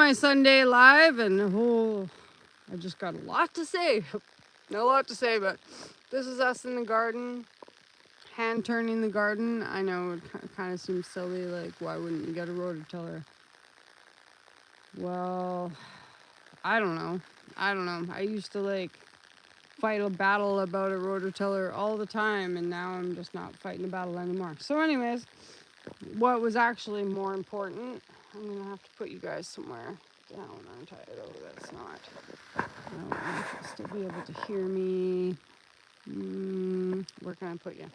my Sunday live, and I just got a lot to say. Not a lot to say, but this is us in the garden, hand turning the garden. I know it kind of seems silly, like why wouldn't you get a rototiller? Well, I don't know. I used to like fight a battle about a rototiller all the time, and now I'm just not fighting a battle anymore. So anyways, what was actually more important, I'm gonna have to put you guys somewhere down, aren't I? Oh, that's not. I don't know if you'll still be able to hear me. Where can I put you?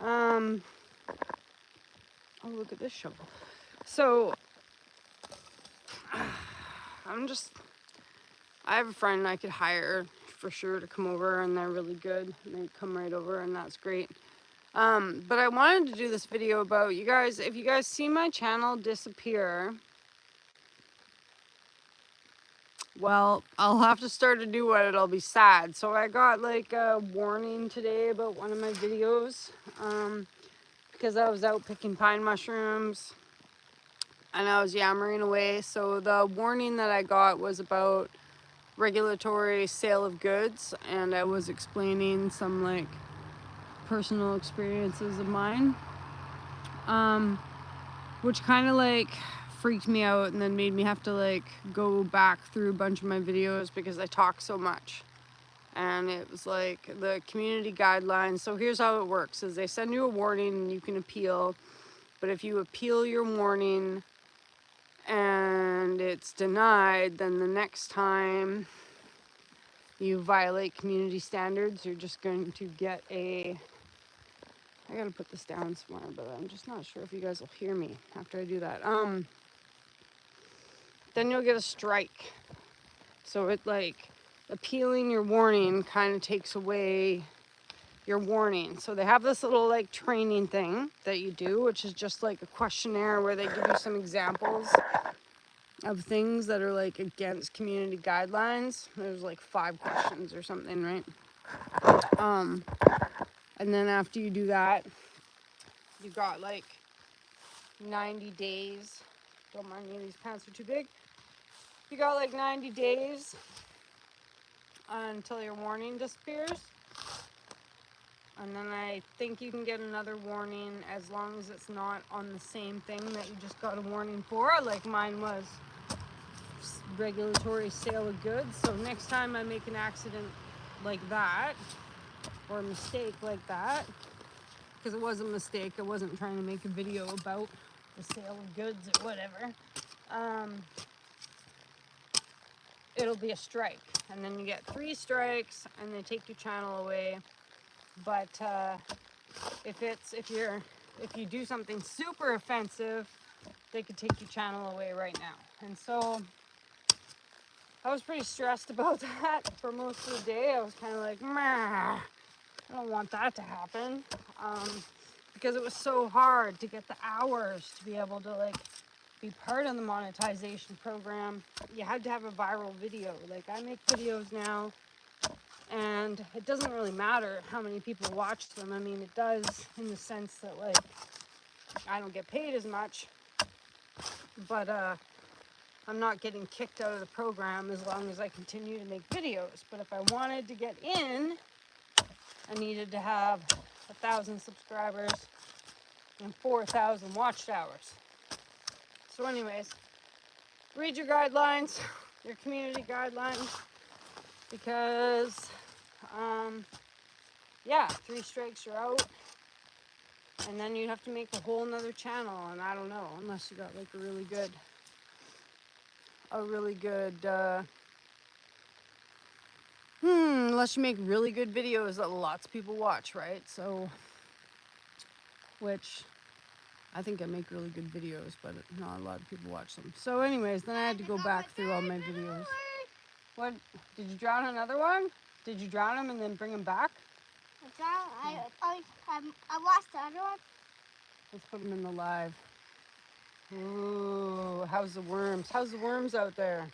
Oh, look at this shovel. So, I have a friend I could hire for sure to come over, and they're really good. And they come right over, and that's great. But I wanted to do this video about you guys. If you guys see my channel disappear, well, I'll have to start a new one. It'll be sad. So I got like a warning today about one of my videos because I was out picking pine mushrooms and I was yammering away. So the warning that I got was about regulatory sale of goods, and I was explaining some like personal experiences of mine, which kind of like freaked me out and then made me have to like go back through a bunch of my videos because I talk so much. And it was like the community guidelines. So here's how it works: is they send you a warning and you can appeal, but if you appeal your warning and it's denied, then the next time you violate community standards, you're just going to get a, I gotta put this down somewhere, but I'm just not sure if you guys will hear me after I do that. Then you'll get a strike. So it like appealing your warning kind of takes away your warning. So they have this little like training thing that you do, which is just like a questionnaire where they give you some examples of things that are like against community guidelines. There's like 5 questions or something, right? And then after you do that, you got like 90 days. Don't mind me, these pants are too big. You got like 90 days until your warning disappears. And then I think you can get another warning as long as it's not on the same thing that you just got a warning for. Like mine was regulatory sale of goods. So next time I make an accident like that, or a mistake like that, because it was a mistake, I wasn't trying to make a video about the sale of goods or whatever, it'll be a strike. And then you get 3 strikes and they take your channel away. But if you do something super offensive, they could take your channel away right now. And so I was pretty stressed about that for most of the day. I was kind of like, meh, I don't want that to happen, because it was so hard to get the hours to be able to like be part of the monetization program. You had to have a viral video. Like I make videos now, and it doesn't really matter how many people watch them. I mean, it does in the sense that like I don't get paid as much, but I'm not getting kicked out of the program as long as I continue to make videos. But if I wanted to get in, I needed to have 1,000 subscribers and 4,000 watch hours. So anyways, read your guidelines, your community guidelines, because yeah, 3 strikes, you're out. And then you'd have to make a whole nother channel, and I don't know, unless you got like a really good unless you make really good videos that lots of people watch, right? So, which I think I make really good videos, but not a lot of people watch them. So anyways, then I had to go back through all my videos. What? Did you drown another one? Did you drown him and then bring him back? I lost the other one. Let's put him in the live. Ooh, how's the worms? How's the worms out there?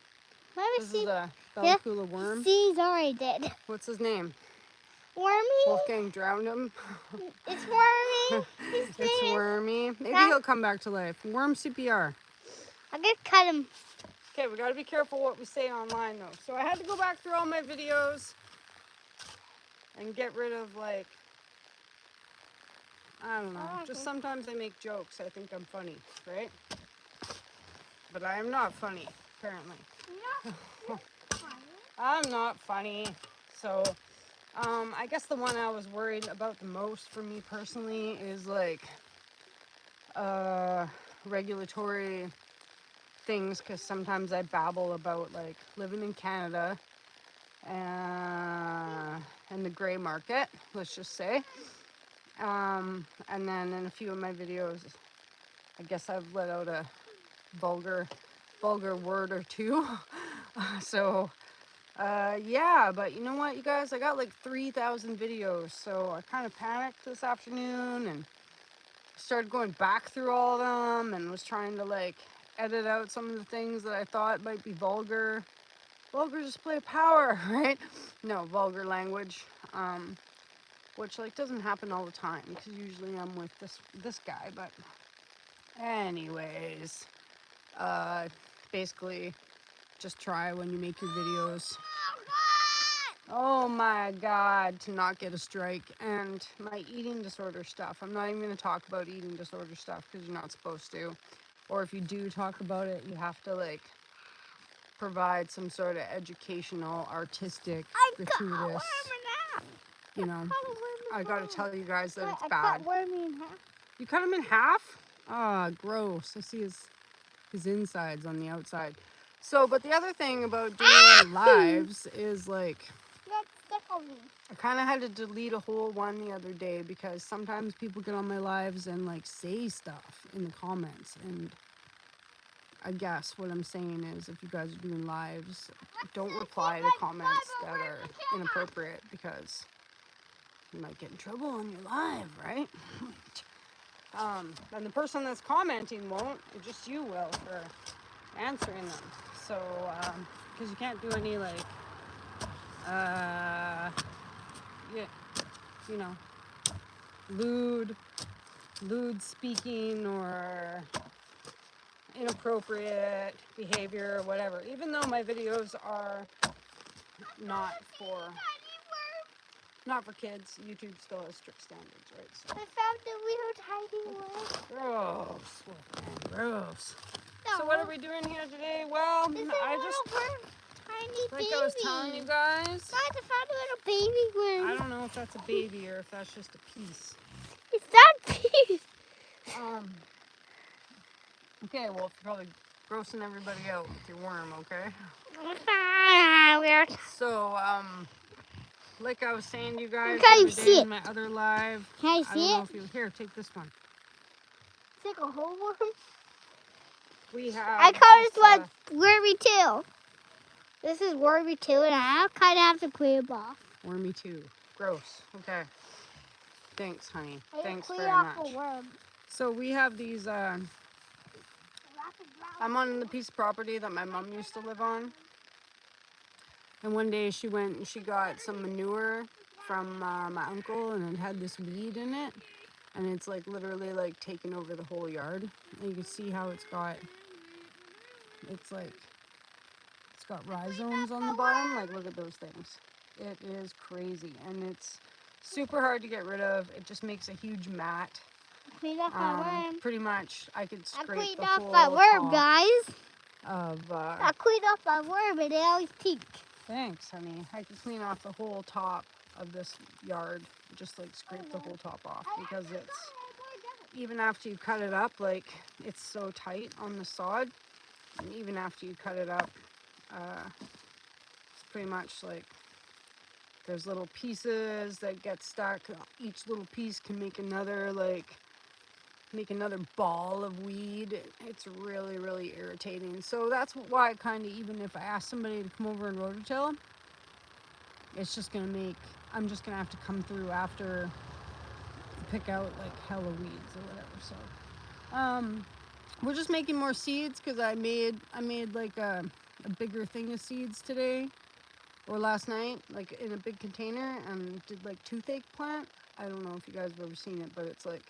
This is a Bellicula worm. He's already dead. What's his name? Wormy. Wolfgang drowned him. It's Wormy. It's Wormy. Maybe he'll come back to life. Worm CPR. I'm gonna cut him. Okay, we gotta be careful what we say online though. So I had to go back through all my videos and get rid of like, I don't know, just sometimes I make jokes. I think I'm funny, right? But I am not funny, apparently. I'm not funny. So, I guess the one I was worried about the most for me personally is like, regulatory things, because sometimes I babble about like living in Canada and the gray market, let's just say. And then in a few of my videos, I guess I've let out a vulgar word or two. So, yeah, but you know what, you guys, I got like 3,000 videos, so I kind of panicked this afternoon and started going back through all of them and was trying to like edit out some of the things that I thought might be vulgar. Vulgar display of power, right? No, vulgar language, which like doesn't happen all the time because usually I'm with this guy. But anyways, basically just try when you make your videos. Oh my God, to not get a strike. And my eating disorder stuff. I'm not even going to talk about eating disorder stuff because you're not supposed to. Or if you do talk about it, you have to like provide some sort of educational, artistic, gratuitous, you know. I gotta tell you guys that it's bad. I cut Wormy in half. You cut him in half? Ah, gross. I see his insides on the outside. So, but the other thing about doing lives is like, I kind of had to delete a whole one the other day because sometimes people get on my lives and like say stuff in the comments, and I guess what I'm saying is if you guys are doing lives, don't reply to comments that are inappropriate because you might get in trouble on your live, right? And the person that's commenting won't, just you will for answering them. So, because you can't do any like, yeah, you know, lewd speaking or inappropriate behavior or whatever, even though my videos are not for kids. YouTube still has strict standards, right? So. I found the little tiny one. Gross. Gross. No. So what are we doing here today? Well, I just, tiny like baby. I was telling you guys. I found a little baby worm. I don't know if that's a baby or if that's just a piece. It's that piece. Okay, well, you're probably grossing everybody out with your worm, okay? Weird. So, like I was saying to you guys Can you the other see day it? in my other live, Can you I see don't know it? if you, here, take this one. It's like a whole worm. We have, I call this one Wormy 2. This is Wormy 2, and I kind of have to clean it off. Wormy 2. Gross. Okay. Thanks, honey. Thanks clean very off much. a worm. So we have these, I'm on the piece of property that my mom used to live on. And one day she went and she got some manure from my uncle, and it had this weed in it. And it's like literally like taking over the whole yard. And you can see how it's got rhizomes on the bottom. Like, look at those things. It is crazy, and it's super hard to get rid of. It just makes a huge mat. Clean off my worm. Pretty much, I could scrape the cleaned whole off my worm, top guys. of. I cleaned off my worm, and it always pink. Thanks, honey. I could clean off the whole top of this yard. Just like scrape the whole top off, because it's, even after you cut it up, like, it's so tight on the sod. And even after you cut it up, it's pretty much like there's little pieces that get stuck. Each little piece can make another ball of weed. It's really, really irritating. So that's why kind of, even if I ask somebody to come over and rototill, it's just gonna make, I'm just gonna have to come through after, pick out like hella weeds or whatever. So we're just making more seeds because I made like a bigger thing of seeds today or last night, like in a big container, and did like toothache plant. I don't know if you guys have ever seen it, but it's like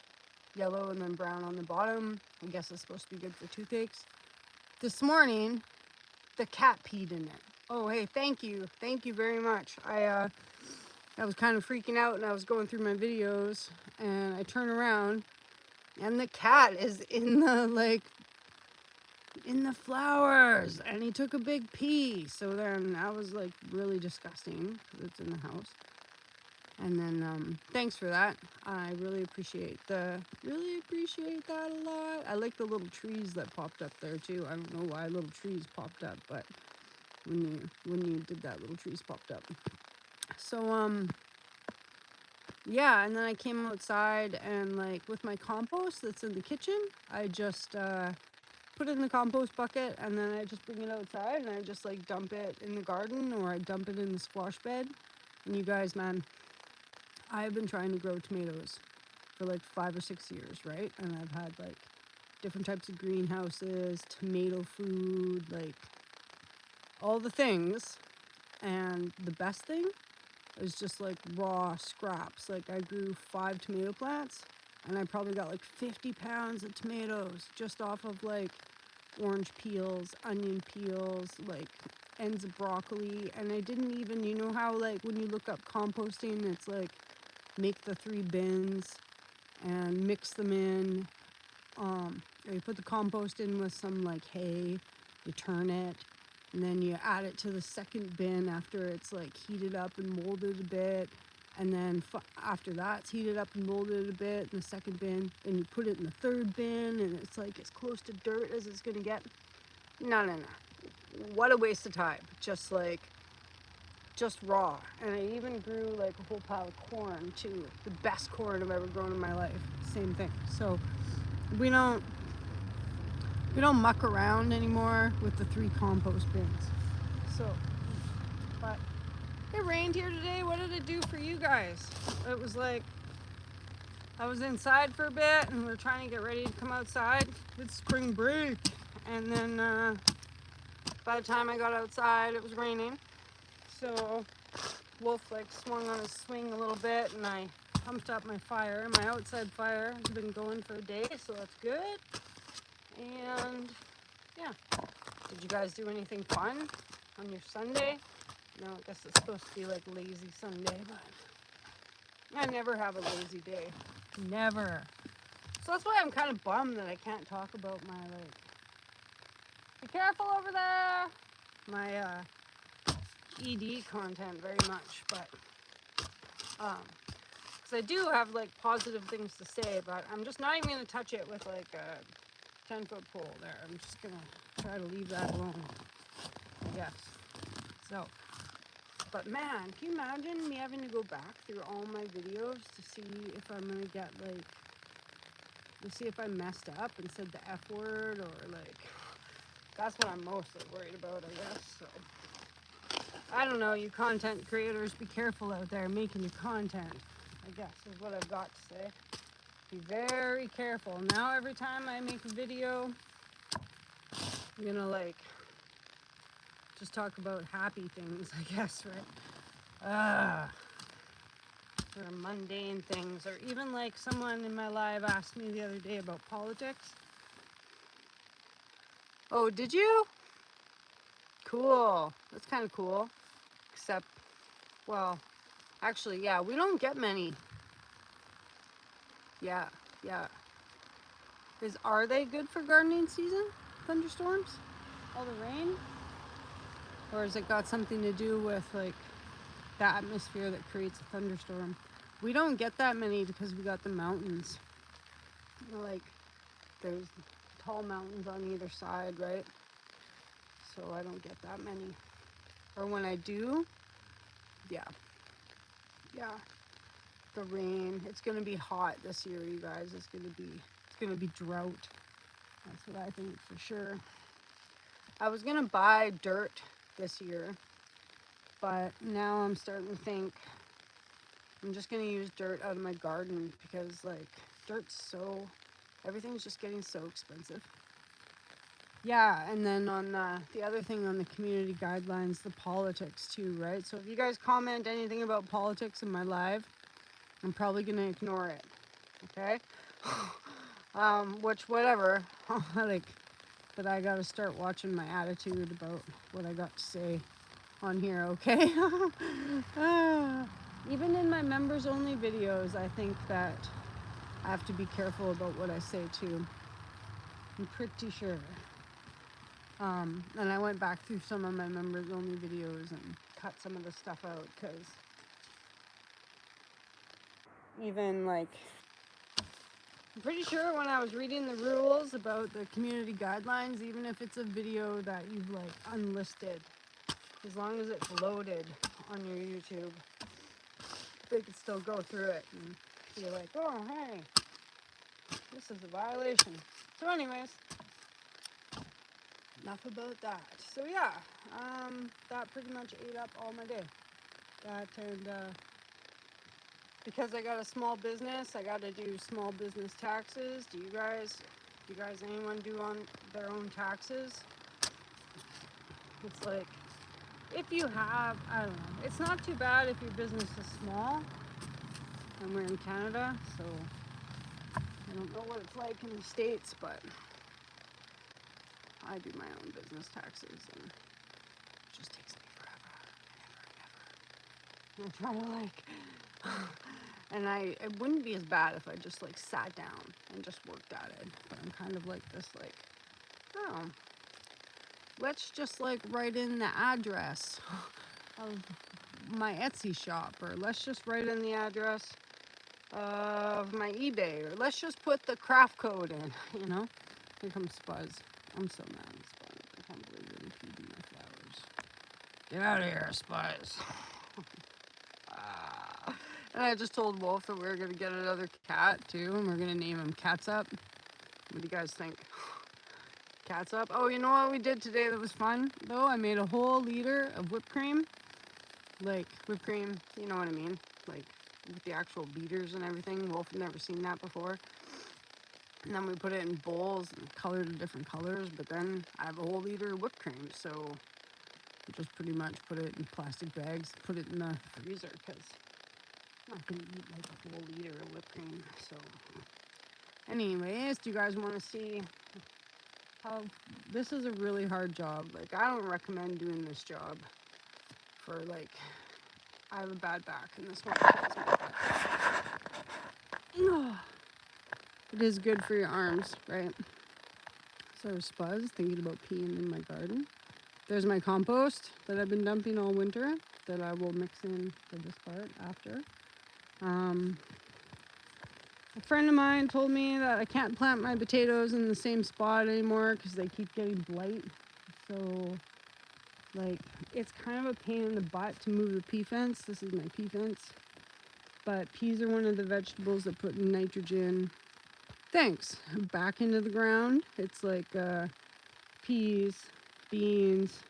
yellow and then brown on the bottom. I guess it's supposed to be good for toothaches. This morning the cat peed in it. Oh, hey, thank you very much. I was kind of freaking out, and I was going through my videos, and I turn around, and the cat is in the flowers, and he took a big pee. So then that was like really disgusting because it's in the house. And then thanks for that. I really appreciate that a lot. I like the little trees that popped up there too. I don't know why little trees popped up, but when you did that, little trees popped up. So yeah, and then I came outside, and like with my compost that's in the kitchen, I just put it in the compost bucket, and then I just bring it outside, and I just like dump it in the garden, or I dump it in the squash bed. And you guys, man, I've been trying to grow tomatoes for like 5 or 6 years, right? And I've had like different types of greenhouses, tomato food, like all the things. And the best thing is just like raw scraps. Like I grew 5 tomato plants, and I probably got like 50 pounds of tomatoes just off of like orange peels, onion peels, like ends of broccoli. And I didn't even, you know how like when you look up composting, it's like make the 3 bins and mix them in. Or you put the compost in with some like hay, you turn it, and then you add it to the second bin after it's like heated up and molded a bit. And then after that's heated up and molded a bit in the second bin, then you put it in the third bin, and it's like as close to dirt as it's gonna get. No. What a waste of time. Just raw. And I even grew like a whole pile of corn too. The best corn I've ever grown in my life. Same thing. So we don't muck around anymore with the 3 compost bins. So, but it rained here today. What did it do for you guys? It was like I was inside for a bit, and we are trying to get ready to come outside. It's spring break. And then by the time I got outside, it was raining. So Wolf like swung on his swing a little bit, and I pumped up my fire. My outside fire has been going for a day, so that's good. And yeah, did you guys do anything fun on your Sunday? No, I guess it's supposed to be like lazy Sunday, but I never have a lazy day. Never. So that's why I'm kind of bummed that I can't talk about my like, be careful over there, my ED content very much, but because I do have like positive things to say, but I'm just not even gonna touch it with like a 10-foot pole there. I'm just gonna try to leave that alone, I guess. So, but man, can you imagine me having to go back through all my videos to see if I'm gonna get like, to see if I messed up and said the F word, or like, that's what I'm mostly worried about, I guess. So I don't know, you content creators, be careful out there making your content, I guess is what I've got to say. Be very careful. Now every time I make a video, I'm gonna like just talk about happy things, I guess, right? Or mundane things, or even like someone in my live asked me the other day about politics. Oh, did you? Cool. That's kind of cool. Except, well, actually, yeah, we don't get many. Yeah. Are they good for gardening season? Thunderstorms? All the rain? Or has it got something to do with like the atmosphere that creates a thunderstorm? We don't get that many because we got the mountains. Like there's tall mountains on either side, right? So I don't get that many. Or when I do, yeah. The rain. It's gonna be hot this year, you guys. It's gonna be drought. That's what I think for sure. I was gonna buy dirt this year, but now I'm starting to think I'm just gonna use dirt out of my garden, because like everything's just getting so expensive. Yeah, and then on the other thing on the community guidelines, the politics too, right? So if you guys comment anything about politics in my live, I'm probably gonna ignore it, okay? Which, whatever, like, but I gotta start watching my attitude about what I got to say on here, okay? Even in my members only videos, I think that I have to be careful about what I say too. I'm pretty sure. And I went back through some of my members only videos and cut some of the stuff out, because even like, I'm pretty sure when I was reading the rules about the community guidelines, even if it's a video that you've like unlisted, as long as it's loaded on your YouTube, they can still go through it and be like, oh, hey, this is a violation. So anyways, enough about that. So yeah, that pretty much ate up all my day. That and because I got a small business, I got to do small business taxes. Do you guys, anyone do on their own taxes? It's like, if you have, I don't know, it's not too bad if your business is small. And we're in Canada, so I don't know what it's like in the States, but I do my own business taxes and it just takes me forever and ever and ever. And I try to like, and it wouldn't be as bad if I just like sat down and just worked at it, but I'm kind of like this, like, oh, let's just like write in the address of my Etsy shop, or let's just write in the address of my eBay, or let's just put the craft code in, you know? Here comes Spuzz. I'm so mad at Spuzz. I can't believe you're feeding my flowers. Get out of here, Spuzz. And I just told Wolf that we were gonna get another cat too, and we're gonna name him Catsup. What do you guys think? Catsup? Oh, you know what we did today that was fun though? I made a whole liter of whipped cream. Like whipped cream, you know what I mean? Like with the actual beaters and everything. Wolf had never seen that before. And then we put it in bowls and colored in different colors, but then I have a whole liter of whipped cream, so we just pretty much put it in plastic bags, put it in the freezer, because I'm not gonna eat like a whole liter of whipped cream. So anyways, do you guys want to see how this is a really hard job? Like, I don't recommend doing this job for like, I have a bad back and this one kills me. It is good for your arms, right? So Spuzz thinking about peeing in my garden. There's my compost that I've been dumping all winter that I will mix in for this part after. A friend of mine told me that I can't plant my potatoes in the same spot anymore because they keep getting blight. So, like, it's kind of a pain in the butt to move the pea fence. This is my pea fence. But peas are one of the vegetables that put nitrogen, thanks, back into the ground. It's like peas, beans,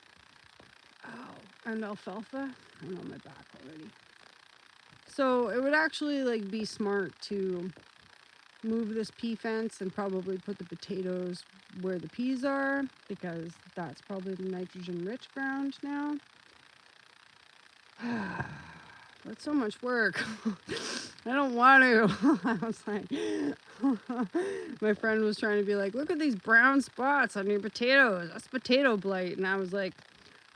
and alfalfa. I'm on my back already. So it would actually like be smart to move this pea fence and probably put the potatoes where the peas are, because that's probably the nitrogen rich ground now. That's so much work. I don't want to. I was like, my friend was trying to be like, look at these brown spots on your potatoes. That's potato blight. And I was like,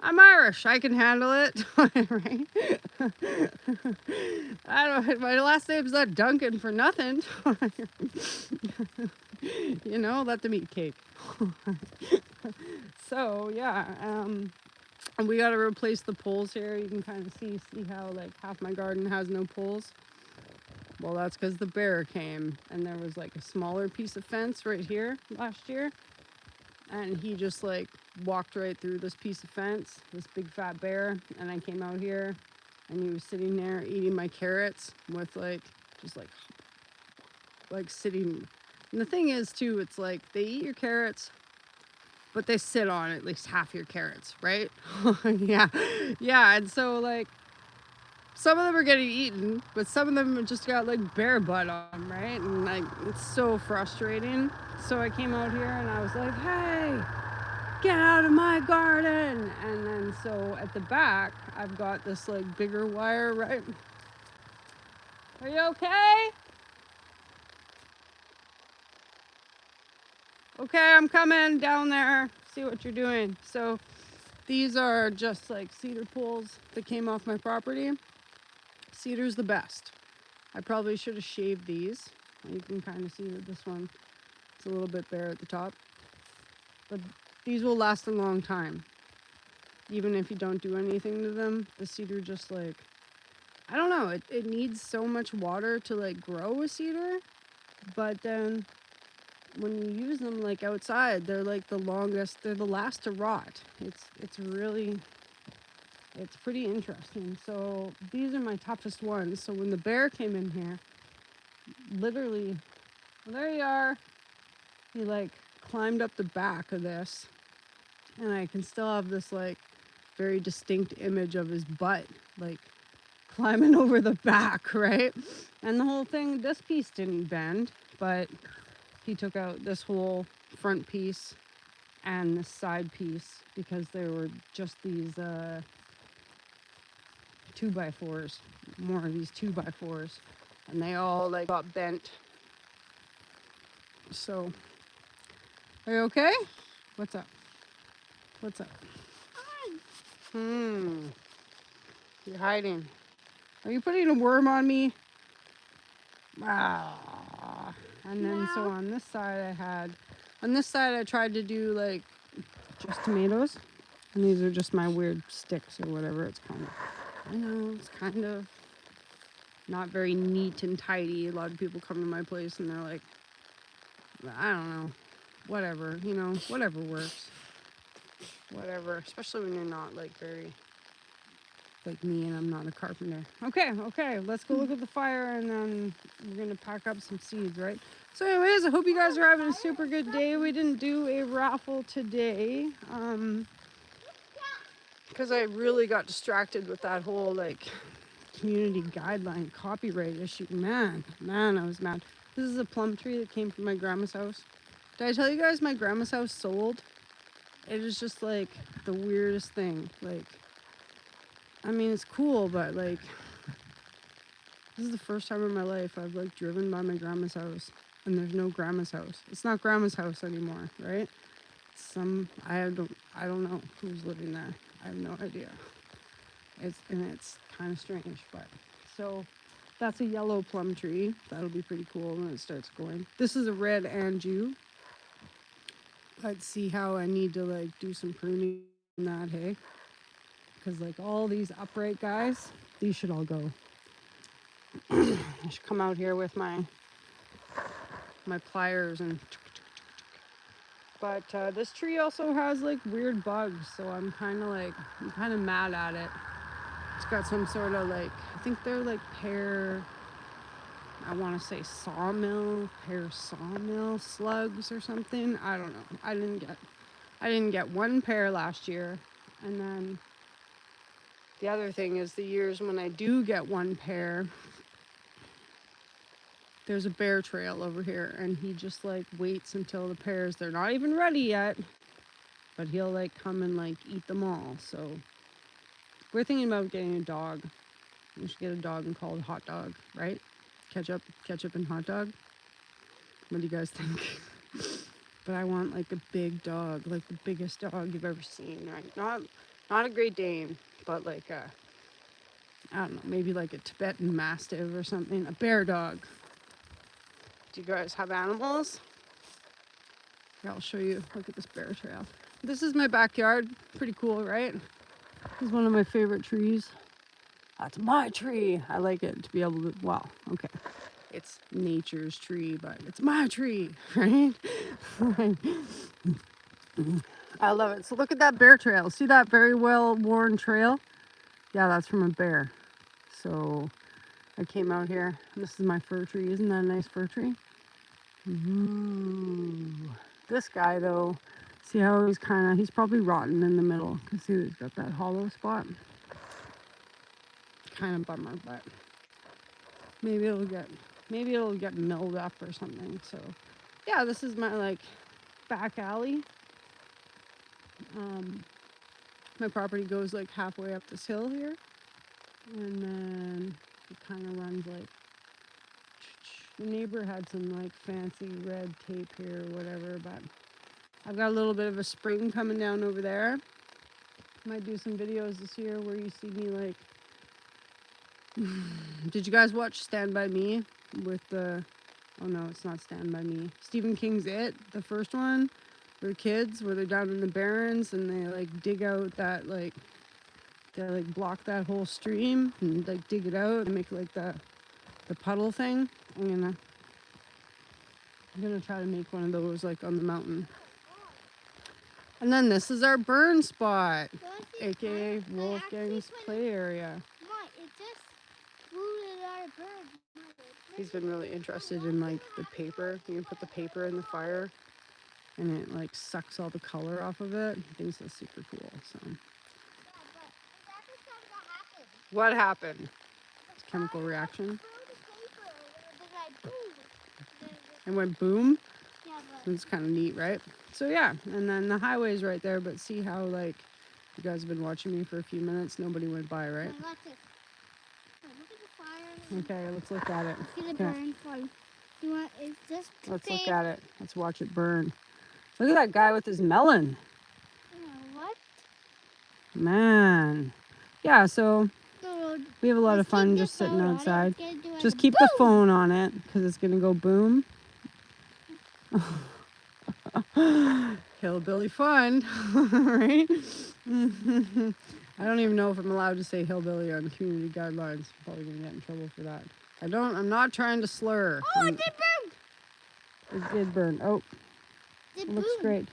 I'm Irish. I can handle it. Right? I don't. My last name's not Duncan for nothing. You know, let them eat cake. So yeah, and we got to replace the poles here. You can kind of see how like half my garden has no poles. Well, that's because the bear came, and there was like a smaller piece of fence right here last year, and he just like walked right through this piece of fence, this big fat bear. And I came out here and he was sitting there eating my carrots with like, just like sitting. And the thing is too, it's like they eat your carrots, but they sit on at least half your carrots, right? Yeah. And so like, some of them are getting eaten, but some of them just got like bear butt on them, right? And like, it's so frustrating. So I came out here and I was like, hey, get out of my garden. And then so at the back, I've got this like bigger wire, right? Are you okay? Okay, I'm coming down there. See what you're doing. So these are just like cedar poles that came off my property. Cedar's the best. I probably should have shaved these. You can kind of see that this one is a little bit bare at the top. But these will last a long time. Even if you don't do anything to them, the cedar just like, I don't know, it needs so much water to like grow a cedar. But then when you use them like outside, they're like the longest, they're the last to rot. It's really, it's pretty interesting. So these are my toughest ones. So when the bear came in here, literally, well, there you are. He like climbed up the back of this, and I can still have this like very distinct image of his butt, like climbing over the back, right? And the whole thing, this piece didn't bend, but he took out this whole front piece and this side piece because there were just these 2x4s, more of these 2x4s, and they all like got bent. So, are you okay? What's up? What's up? You're hiding. Are you putting a worm on me? Ah. And then so on this side I tried to do like just tomatoes. And these are just my weird sticks or whatever it's called. I know, it's kind of not very neat and tidy. A lot of people come to my place and they're like, I don't know, whatever, whatever works. Whatever, especially when you're not like very like me and I'm not a carpenter. Okay, let's go look at the fire and then we're gonna pack up some seeds, right? So anyways, I hope you guys are having a super good day. We didn't do a raffle today because I really got distracted with that whole like community guideline copyright issue. Man, I was mad. This is a plum tree that came from my grandma's house. Did I tell you guys my grandma's house sold? It is just like the weirdest thing. Like, I mean, it's cool, but like, this is the first time in my life I've like driven by my grandma's house and there's no grandma's house. It's not grandma's house anymore, right? I don't know who's living there. I have no idea. It's kind of strange, but so that's a yellow plum tree. That'll be pretty cool when it starts going. This is a red anjou. Let's see how I need to like do some pruning in that, hey? Because like all these upright guys, these should all go. I should come out here with my pliers and. But this tree also has like weird bugs, so I'm kind of mad at it. It's got some sort of like, I think they're like I want to say pear sawmill slugs or something. I don't know. I didn't get one pear last year, and then the other thing is the years when I do get one pear, there's a bear trail over here, and he just like waits until the pears, they're not even ready yet, but he'll like come and like eat them all. So we're thinking about getting a dog. We should get a dog and call it Hot Dog, right? Ketchup and hot dog. What do you guys think? But I want like a big dog, like the biggest dog you've ever seen, right? Not a Great Dane, but like I don't know, maybe like a Tibetan Mastiff or something. A bear dog. Do you guys have animals? Here, I'll show you. Look at this bear trail. This is my backyard. Pretty cool, right? This is one of my favorite trees. That's my tree. I like it to be able to, well, okay. It's nature's tree, but it's my tree, right? I love it. So look at that bear trail. See that very well worn trail? Yeah, that's from a bear. So I came out here, and this is my fir tree. Isn't that a nice fir tree? Ooh. This guy though, see how he's probably rotten in the middle. You can see he's got that hollow spot. Kind of bummer, but maybe it'll get milled up or something. So yeah, this is my like back alley. My property goes like halfway up this hill here, and then it kind of runs like, the neighbor had some like fancy red tape here or whatever, but I've got a little bit of a spring coming down over there. Might do some videos this year where you see me like. Did you guys watch Stand By Me with the? Oh no, it's not Stand By Me. Stephen King's It, the first one, for the kids, where they're down in the barrens and they like dig out that like. They like block that whole stream and like dig it out and make like the puddle thing. I'm gonna try to make one of those like on the mountain. And then this is our burn spot, aka Wolfgang's play area. Mom, it just rooted our bird. He's been really interested in like the paper. You can put the paper in the fire and it like sucks all the color off of it. He thinks that's super cool. So what happened? Chemical reaction. It went boom. It's kind of neat, right? So yeah, and then the highway's right there, but see how like you guys have been watching me for a few minutes, nobody went by, right? Okay, let's look at it. Let's look at it. Let's watch it burn. Look at that guy with his melon. What? Man. Yeah, so we have a lot of fun just sitting outside. Just keep the phone on it because it's going to go boom. Hillbilly fun, right? I don't even know if I'm allowed to say hillbilly on community guidelines. I'm probably going to get in trouble for that. I'm not trying to slur. Oh, it did burn! It did burn. Oh, it looks great.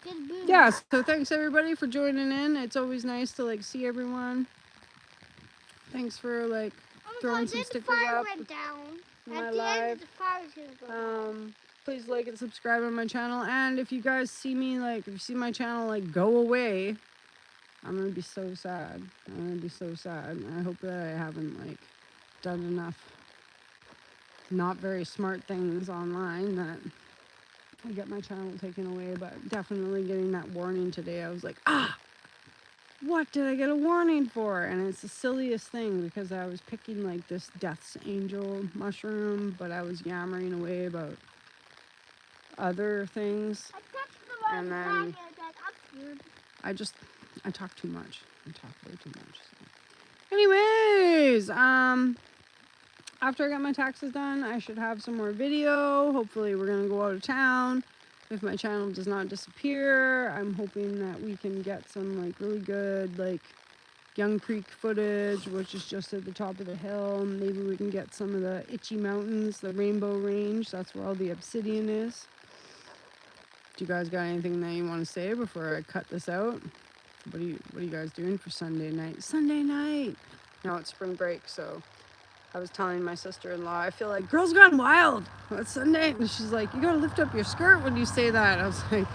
Good Yeah, so thanks everybody for joining in. It's always nice to like see everyone. Thanks for like throwing some stickers up. Went down. My At the live. end, the fire's gonna go. Please like and subscribe on my channel. And if you guys see me like, if you see my channel like go away, I'm gonna be so sad. I'm gonna be so sad. I hope that I haven't like done enough not very smart things online that I get my channel taken away. But definitely getting that warning today. I was like, what did I get a warning for? And it's the silliest thing because I was picking like this Death's Angel mushroom, but I was yammering away about other things. And then I talk too much. I talk way too much. So. Anyways, after I get my taxes done, I should have some more video. Hopefully we're gonna go out of town. If my channel does not disappear, I'm hoping that we can get some like really good like Young Creek footage, which is just at the top of the hill. Maybe we can get some of the Itchy Mountains, the Rainbow Range. That's where all the obsidian is. Do you guys got anything that you want to say before I cut this out? What are you guys doing for Sunday night? Sunday night! No, it's spring break, so I was telling my sister-in-law, I feel like Girls Gone Wild. It's Sunday, and she's like, you gotta lift up your skirt when you say that. I was like,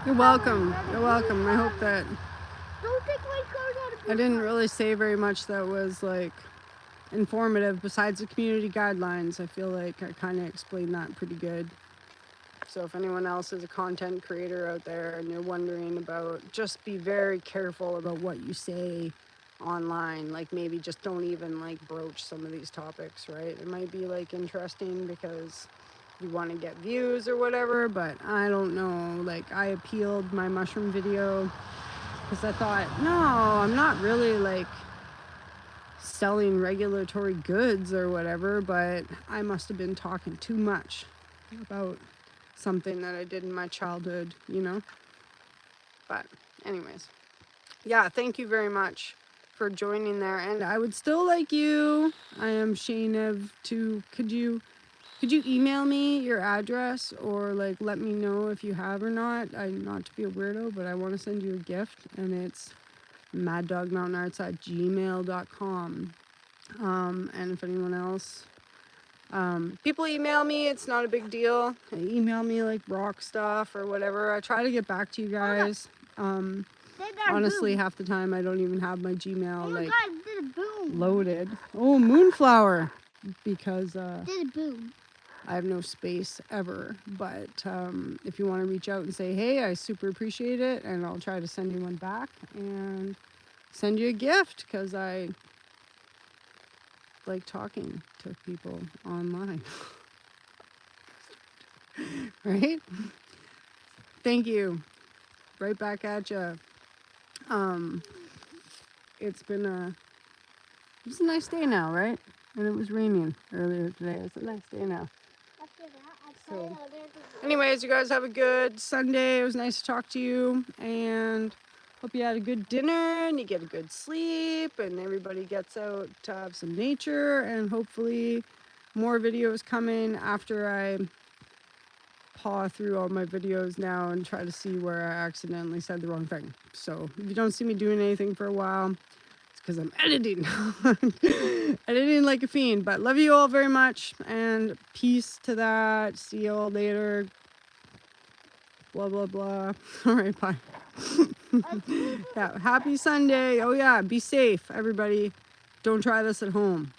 you're welcome. You're welcome. I hope that I didn't really say very much that was like informative besides the community guidelines. I feel like I kind of explained that pretty good. So if anyone else is a content creator out there and you're wondering about, just be very careful about what you say online. Like maybe just don't even like broach some of these topics, right? It might be like interesting because you want to get views or whatever, but I don't know. Like I appealed my mushroom video because I thought, no, I'm not really like selling regulatory goods or whatever, but I must have been talking too much about something that I did in my childhood, you know. But anyways, yeah, thank you very much for joining there. And I would still like you, I am Shanev, to could you email me your address or like let me know if you have or not. I'm not to be a weirdo, but I want to send you a gift, and it's maddogmountainarts@gmail.com. And if anyone else, people email me, it's not a big deal. They email me like rock stuff or whatever. I try to get back to you guys. Honestly, half the time I don't even have my Gmail like loaded. Oh, moonflower, because I have no space ever. But if you want to reach out and say, hey, I super appreciate it, and I'll try to send you one back and send you a gift, because I like talking to people online. Right? Thank you. Right back at you. It's a nice day now, right? And it was raining earlier today. It's a nice day now. So, anyways, you guys have a good Sunday. It was nice to talk to you, and hope you had a good dinner and you get a good sleep and everybody gets out to have some nature, and hopefully more videos coming after I paw through all my videos now and try to see where I accidentally said the wrong thing. So if you don't see me doing anything for a while, it's because I'm editing. Editing like a fiend. But love you all very much, and peace to that. See you all later. Blah, blah, blah. All right, bye. Yeah, happy Sunday. Oh yeah, be safe, everybody. Don't try this at home.